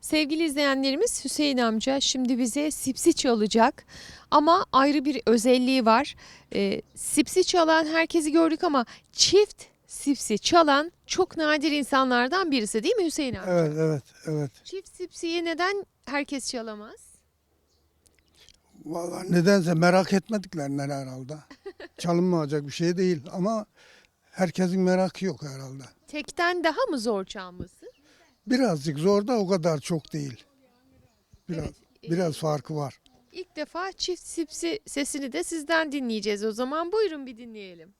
Sevgili izleyenlerimiz, Hüseyin amca şimdi bize sipsi çalacak ama ayrı bir özelliği var. Sipsi çalan herkesi gördük ama çift sipsi çalan çok nadir insanlardan birisi, değil mi Hüseyin amca? Evet, evet, evet. Çift sipsiyi neden herkes çalamaz? Vallahi nedense merak etmediklerinden herhalde. Çalınmayacak bir şey değil ama herkesin merakı yok herhalde. Tekten daha mı zor çalması? Birazcık zor da o kadar çok değil. Biraz, Evet. biraz farkı var. İlk defa çift sipsi sesini de sizden dinleyeceğiz o zaman. Buyurun bir dinleyelim.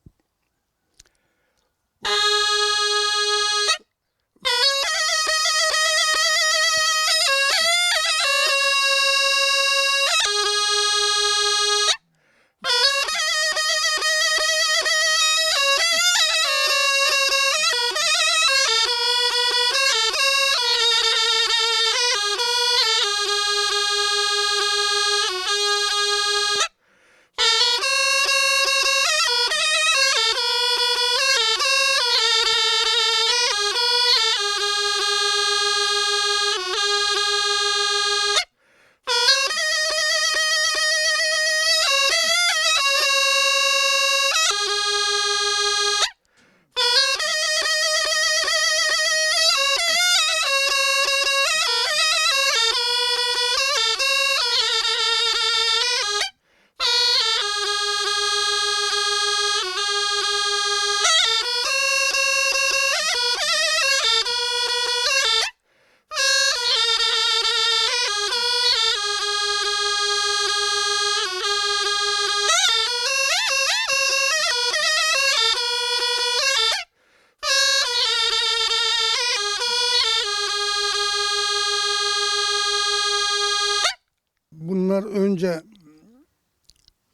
Bunlar önce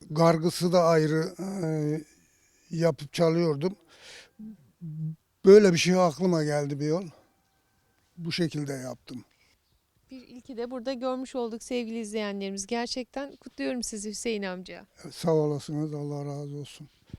gargısı da ayrı yapıp çalıyordum. Böyle bir şey aklıma geldi bir yol. Bu şekilde yaptım. Bir ilki de burada görmüş olduk sevgili izleyenlerimiz. Gerçekten kutluyorum sizi Hüseyin amca. Sağ olasınız, Allah razı olsun.